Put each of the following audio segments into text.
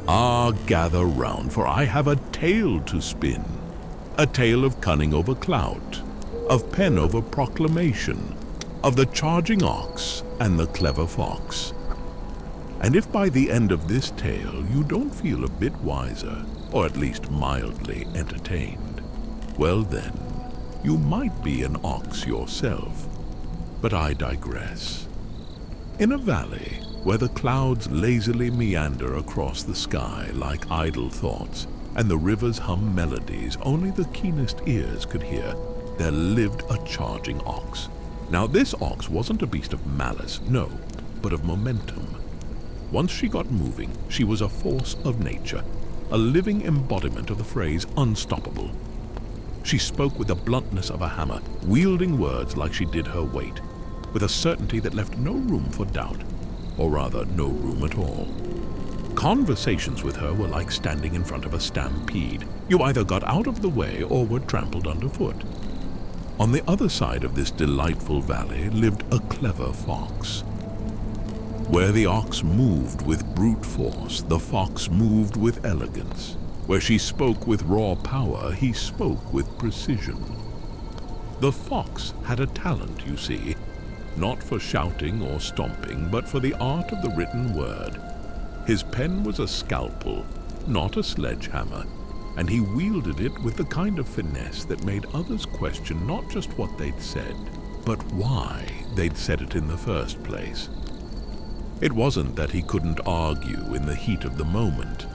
Ah, gather round, for I have a tale to spin. A tale of cunning over clout, of pen over proclamation, of the charging ox and the clever fox. And if by the end of this tale you don't feel a bit wiser, or at least mildly entertained, well then, you might be an ox yourself. But I digress. In a valley where the clouds lazily meander across the sky like idle thoughts, and the rivers hum melodies only the keenest ears could hear, there lived a charging ox. Now this ox wasn't a beast of malice, no, but of momentum. Once she got moving, she was a force of nature, a living embodiment of the phrase unstoppable. She spoke with the bluntness of a hammer, wielding words like she did her weight, with a certainty that left no room for doubt, or rather no room at all. Conversations with her were like standing in front of a stampede. You either got out of the way or were trampled underfoot. On the other side of this delightful valley lived a clever fox. Where the ox moved with brute force, the fox moved with elegance. Where she spoke with raw power, he spoke with precision. The fox had a talent, you see, not for shouting or stomping, but for the art of the written word. His pen was a scalpel, not a sledgehammer, and he wielded it with the kind of finesse that made others question not just what they'd said, but why they'd said it in the first place. It wasn't that he couldn't argue in the heat of the moment.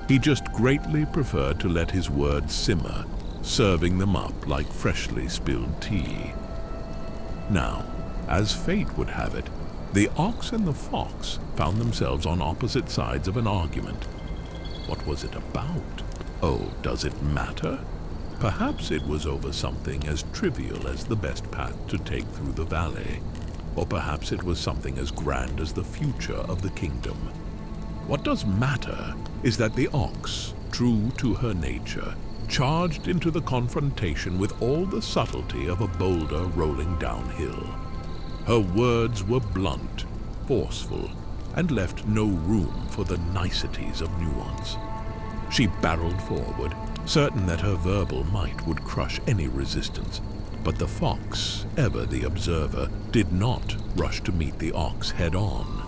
He just greatly preferred to let his words simmer, serving them up like freshly spilled tea. Now, as fate would have it, the ox and the fox found themselves on opposite sides of an argument. What was it about? Oh, does it matter? Perhaps it was over something as trivial as the best path to take through the valley. Or perhaps it was something as grand as the future of the kingdom. What does matter is that the ox, true to her nature, charged into the confrontation with all the subtlety of a boulder rolling downhill. Her words were blunt, forceful, and left no room for the niceties of nuance. She barreled forward, certain that her verbal might would crush any resistance. But the fox, ever the observer, did not rush to meet the ox head-on.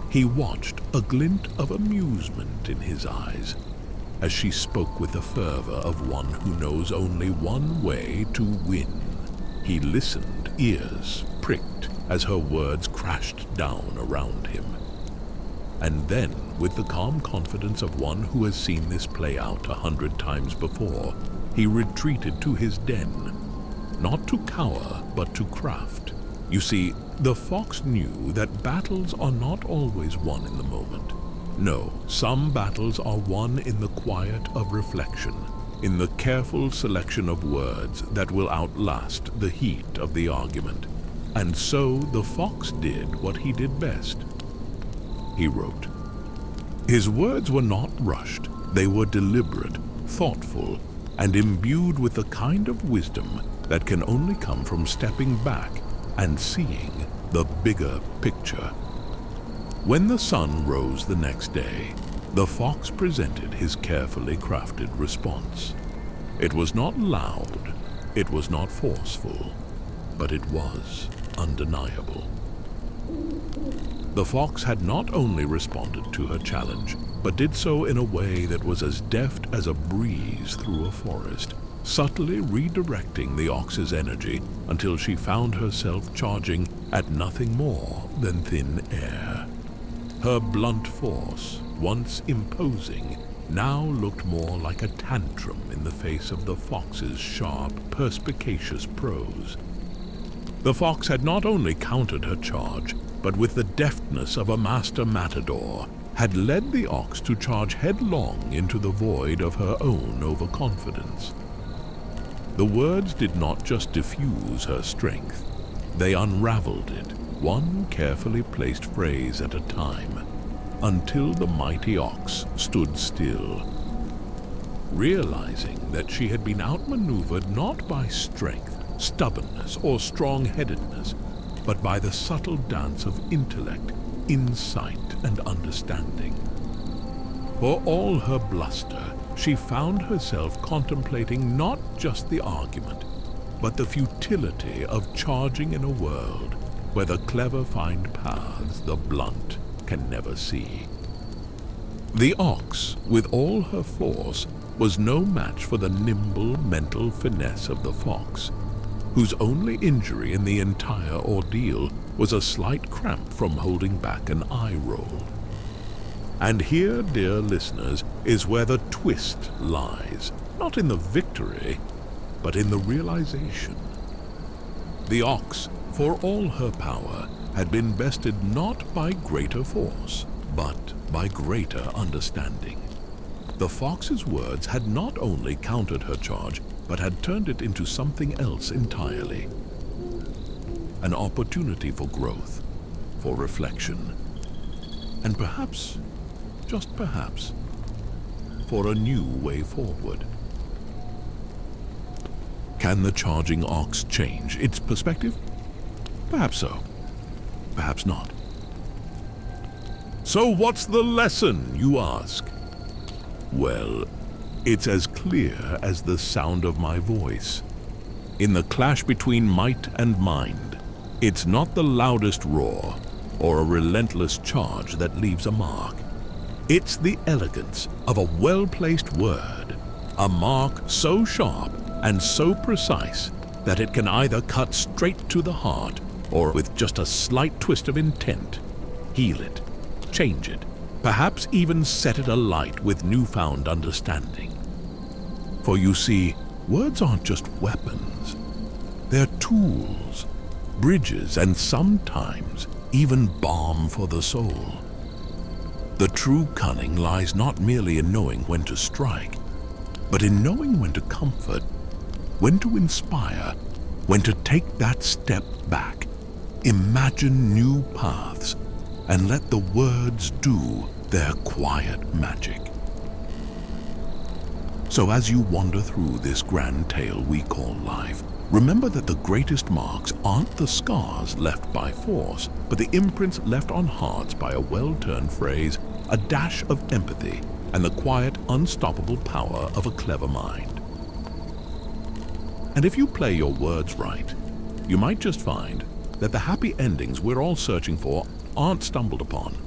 He watched, a glint of amusement in his eyes, as she spoke with the fervor of one who knows only one way to win. He listened, ears pricked, as her words crashed down around him. And then, with the calm confidence of one who has seen this play out 100 times before, he retreated to his den, not to cower, but to craft. You see, the fox knew that battles are not always won in the moment. No, some battles are won in the quiet of reflection, in the careful selection of words that will outlast the heat of the argument. And so the fox did what he did best. He wrote. His words were not rushed. They were deliberate, thoughtful, and imbued with the kind of wisdom that can only come from stepping back and seeing the bigger picture. When the sun rose the next day, the fox presented his carefully crafted response. It was not loud, it was not forceful, but it was undeniable. The fox had not only responded to her challenge, but did so in a way that was as deft as a breeze through a forest, subtly redirecting the ox's energy until she found herself charging at nothing more than thin air. Her blunt force, once imposing, now looked more like a tantrum in the face of the fox's sharp, perspicacious prose. The fox had not only countered her charge, but with the deftness of a master matador, had led the ox to charge headlong into the void of her own overconfidence. The words did not just diffuse her strength, they unraveled it, one carefully placed phrase at a time, until the mighty ox stood still, realizing that she had been outmaneuvered not by strength, stubbornness, or strong-headedness, but by the subtle dance of intellect, insight and understanding. For all her bluster, she found herself contemplating not just the argument, but the futility of charging in a world where the clever find paths the blunt can never see. The ox, with all her force, was no match for the nimble mental finesse of the fox, whose only injury in the entire ordeal was a slight cramp from holding back an eye roll. And here, dear listeners, is where the twist lies, not in the victory, but in the realization. The ox, for all her power, had been bested not by greater force, but by greater understanding. The fox's words had not only countered her charge, but had turned it into something else entirely. An opportunity for growth, for reflection, and perhaps, just perhaps, for a new way forward. Can the charging ox change its perspective? Perhaps so, perhaps not. So what's the lesson, you ask? Well, it's as clear as the sound of my voice. In the clash between might and mind, it's not the loudest roar or a relentless charge that leaves a mark. It's the elegance of a well-placed word, a mark so sharp and so precise that it can either cut straight to the heart or, with just a slight twist of intent, heal it, change it, perhaps even set it alight with newfound understanding. For you see, words aren't just weapons. They're tools, bridges, and sometimes even balm for the soul. The true cunning lies not merely in knowing when to strike, but in knowing when to comfort, when to inspire, when to take that step back, imagine new paths, and let the words do their quiet magic. So as you wander through this grand tale we call life, remember that the greatest marks aren't the scars left by force, but the imprints left on hearts by a well-turned phrase, a dash of empathy, and the quiet, unstoppable power of a clever mind. And if you play your words right, you might just find that the happy endings we're all searching for aren't stumbled upon.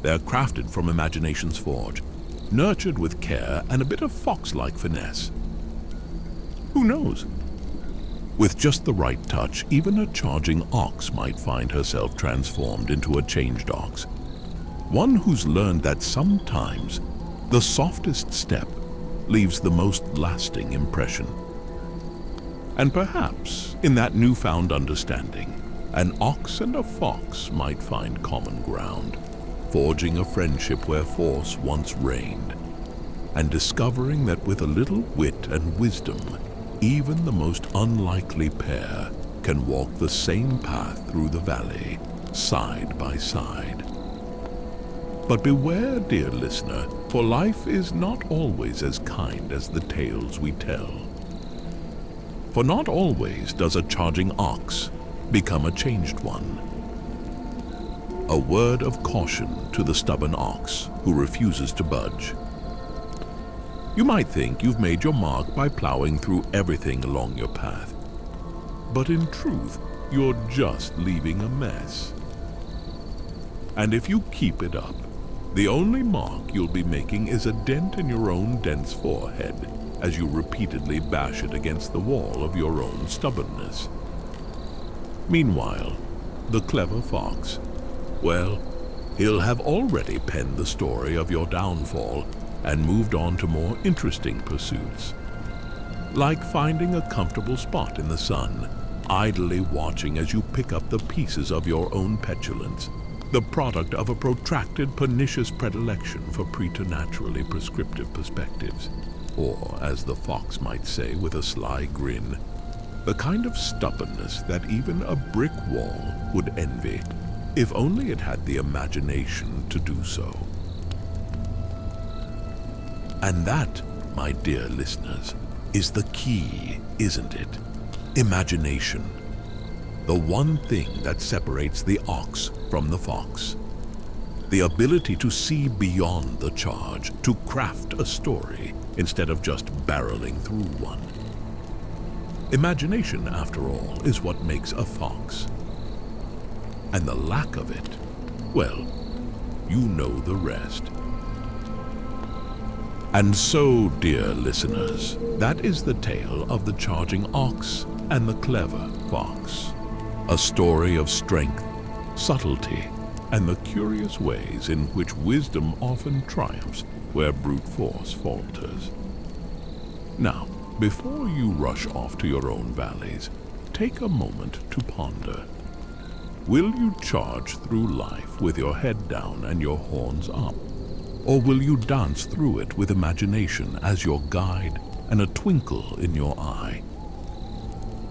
They're crafted from imagination's forge, nurtured with care and a bit of fox-like finesse. Who knows? With just the right touch, even a charging ox might find herself transformed into a changed ox. One who's learned that sometimes the softest step leaves the most lasting impression. And perhaps, in that newfound understanding, an ox and a fox might find common ground, forging a friendship where force once reigned, and discovering that with a little wit and wisdom, even the most unlikely pair can walk the same path through the valley, side by side. But beware, dear listener, for life is not always as kind as the tales we tell. For not always does a charging ox become a changed one. A word of caution to the stubborn ox who refuses to budge. You might think you've made your mark by plowing through everything along your path, but in truth, you're just leaving a mess. And if you keep it up, the only mark you'll be making is a dent in your own dense forehead as you repeatedly bash it against the wall of your own stubbornness. Meanwhile, the clever fox, well, he'll have already penned the story of your downfall and moved on to more interesting pursuits. Like finding a comfortable spot in the sun, idly watching as you pick up the pieces of your own petulance, the product of a protracted pernicious predilection for preternaturally prescriptive perspectives, or, as the fox might say with a sly grin, the kind of stubbornness that even a brick wall would envy, if only it had the imagination to do so. And that, my dear listeners, is the key, isn't it? Imagination. the one thing that separates the ox from the fox. The ability to see beyond the charge, to craft a story instead of just barreling through one. Imagination, after all, is what makes a fox. And the lack of it, well, you know the rest. And so, dear listeners, that is the tale of the charging ox and the clever fox. A story of strength, subtlety, and the curious ways in which wisdom often triumphs where brute force falters. Now, before you rush off to your own valleys, take a moment to ponder. Will you charge through life with your head down and your horns up? Or will you dance through it with imagination as your guide and a twinkle in your eye?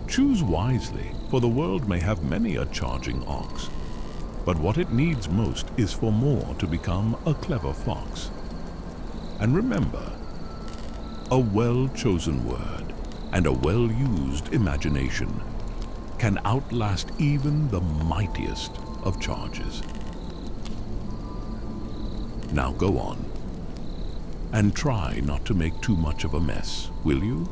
Choose wisely, for the world may have many a charging ox, but what it needs most is for more to become a clever fox. And remember, a well-chosen word and a well-used imagination can outlast even the mightiest of charges. Now go on, and try not to make too much of a mess, will you?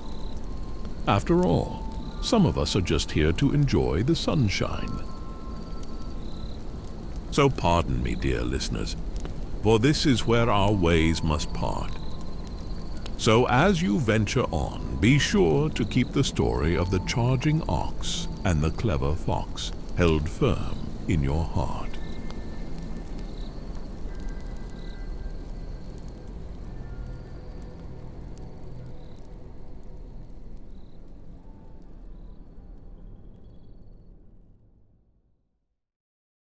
After all, some of us are just here to enjoy the sunshine. So pardon me, dear listeners, for this is where our ways must part. So as you venture on, be sure to keep the story of the charging ox and the clever fox held firm in your heart.